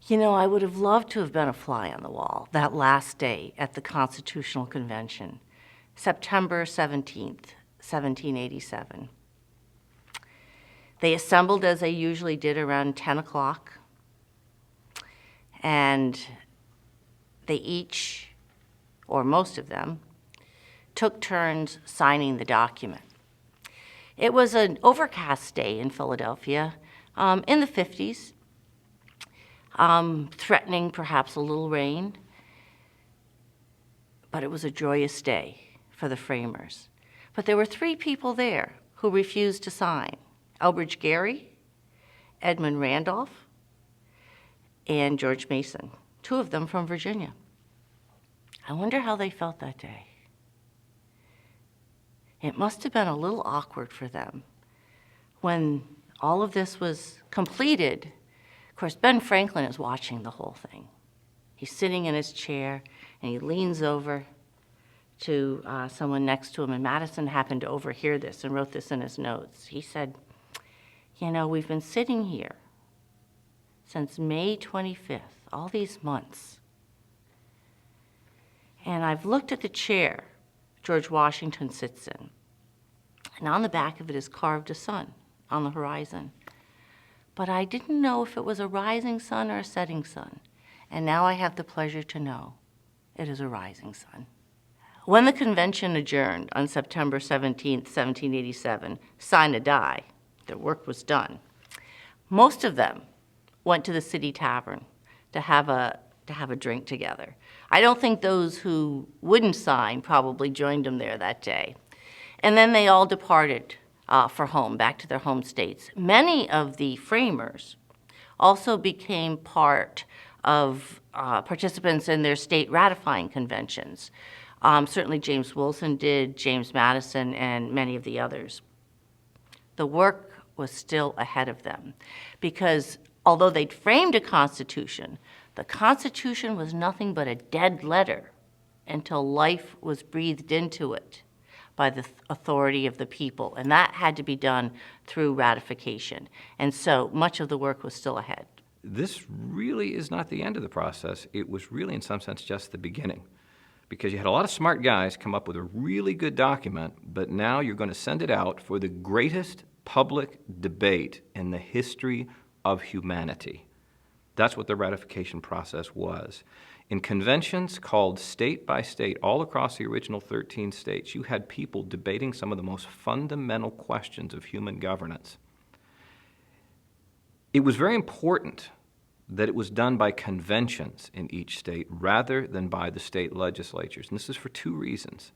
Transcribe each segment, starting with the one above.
You know, I would have loved to have been a fly on the wall that last day at the Constitutional Convention, September 17th, 1787. They assembled as they usually did around 10 o'clock, and they each, or most of them, took turns signing the document. It was an overcast day in Philadelphia in the 50s, threatening perhaps a little rain, but it was a joyous day for the framers. But there were three people there who refused to sign: Elbridge Gerry, Edmund Randolph, and George Mason, two of them from Virginia. I wonder how they felt that day. It must have been a little awkward for them when all of this was completed. Of course, Ben Franklin is watching the whole thing. He's sitting in his chair, and he leans over to someone next to him, and Madison happened to overhear this and wrote this in his notes. He said, "You know, we've been sitting here since May 25th, all these months, and I've looked at the chair George Washington sits in, and on the back of it is carved a sun on the horizon. But I didn't know if it was a rising sun or a setting sun, and now I have the pleasure to know it is a rising sun." When the convention adjourned on September 17th, 1787, sine die, their work was done, most of them went to the city tavern to have a drink together. I don't think those who wouldn't sign probably joined them there that day. And then they all departed for home, back to their home states. Many of the framers also became part of participants in their state ratifying conventions. Certainly James Wilson did, James Madison, and many of the others. The work was still ahead of them because although they'd framed a constitution, the Constitution was nothing but a dead letter until life was breathed into it by the authority of the people, and that had to be done through ratification. And so much of the work was still ahead. This really is not the end of the process. It was really, in some sense, just the beginning, because you had a lot of smart guys come up with a really good document, but now you're going to send it out for the greatest public debate in the history of humanity. That's what the ratification process was. In conventions called state by state, all across the original 13 states, you had people debating some of the most fundamental questions of human governance. It was very important that it was done by conventions in each state rather than by the state legislatures, and this is for two reasons.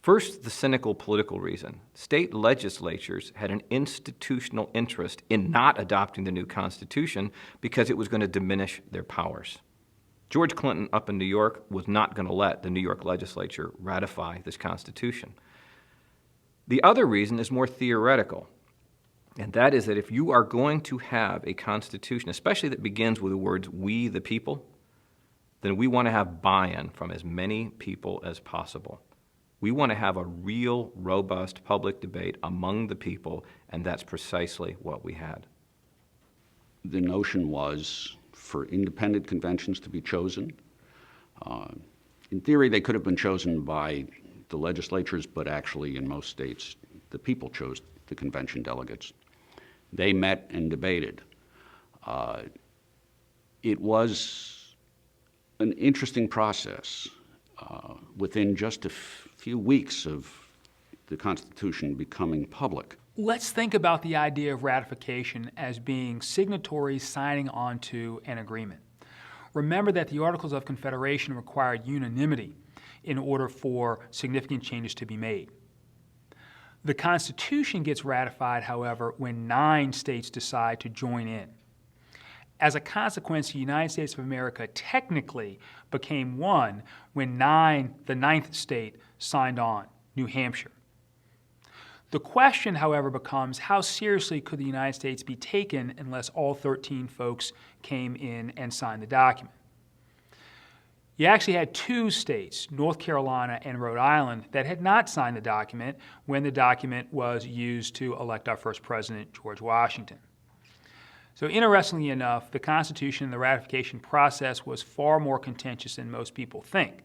First, the cynical political reason. State legislatures had an institutional interest in not adopting the new Constitution because it was going to diminish their powers. George Clinton up in New York was not going to let the New York legislature ratify this Constitution. The other reason is more theoretical, and that is that if you are going to have a Constitution, especially that begins with the words, "we the people," then we want to have buy-in from as many people as possible. We want to have a real, robust public debate among the people, and that's precisely what we had. The notion was for independent conventions to be chosen. In theory, they could have been chosen by the legislatures, but actually in most states, the people chose the convention delegates. They met and debated. It was an interesting process. Within just a few weeks of the Constitution becoming public. Let's think about the idea of ratification as being signatories signing on to an agreement. Remember that the Articles of Confederation required unanimity in order for significant changes to be made. The Constitution gets ratified, however, when 9 states decide to join in. As a consequence, the United States of America technically became one when the 9th state signed on, New Hampshire. The question, however, becomes how seriously could the United States be taken unless all 13 folks came in and signed the document? You actually had 2 states, North Carolina and Rhode Island, that had not signed the document when the document was used to elect our first president, George Washington. So interestingly enough, the Constitution and the ratification process was far more contentious than most people think.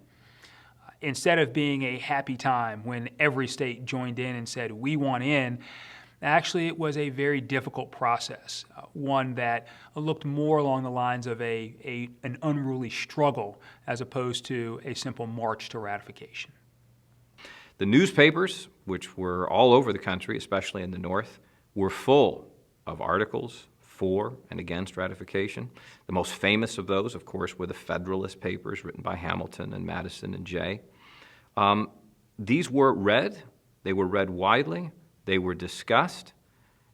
Instead of being a happy time when every state joined in and said, we want in, actually it was a very difficult process, one that looked more along the lines of an unruly struggle as opposed to a simple march to ratification. The newspapers, which were all over the country, especially in the North, were full of articles for and against ratification. The most famous of those, of course, were the Federalist papers written by Hamilton and Madison and Jay. These were read. They were read widely. They were discussed.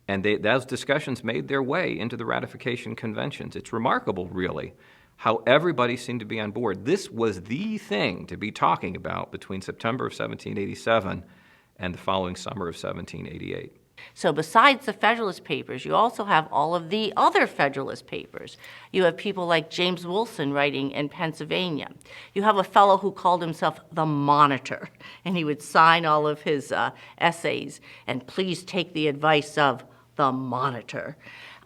And those discussions made their way into the ratification conventions. It's remarkable, really, how everybody seemed to be on board. This was the thing to be talking about between September of 1787 and the following summer of 1788. So besides the Federalist Papers, you also have all of the other Federalist Papers. You have people like James Wilson writing in Pennsylvania. You have a fellow who called himself the Monitor, and he would sign all of his essays, and please take the advice of the Monitor.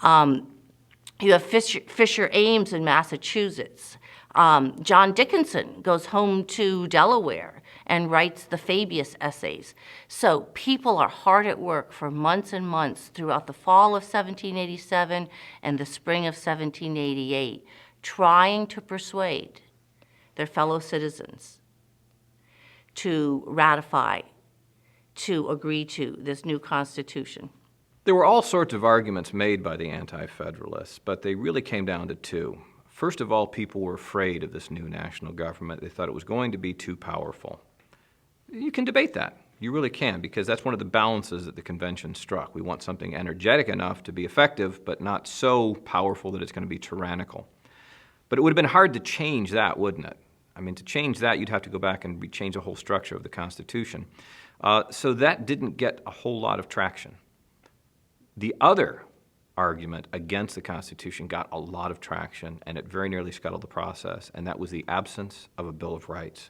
You have Fisher Ames in Massachusetts. John Dickinson goes home to Delaware and writes the Fabius essays. So people are hard at work for months and months throughout the fall of 1787 and the spring of 1788, trying to persuade their fellow citizens to ratify, to agree to this new Constitution. There were all sorts of arguments made by the Anti-Federalists, but they really came down to two. First of all, people were afraid of this new national government. They thought it was going to be too powerful. You can debate that. You really can, because that's one of the balances that the convention struck. We want something energetic enough to be effective, but not so powerful that it's going to be tyrannical. But it would have been hard to change that, wouldn't it? I mean, to change that, you'd have to go back and change the whole structure of the Constitution. So that didn't get a whole lot of traction. The other argument against the Constitution got a lot of traction, and it very nearly scuttled the process, and that was the absence of a Bill of Rights.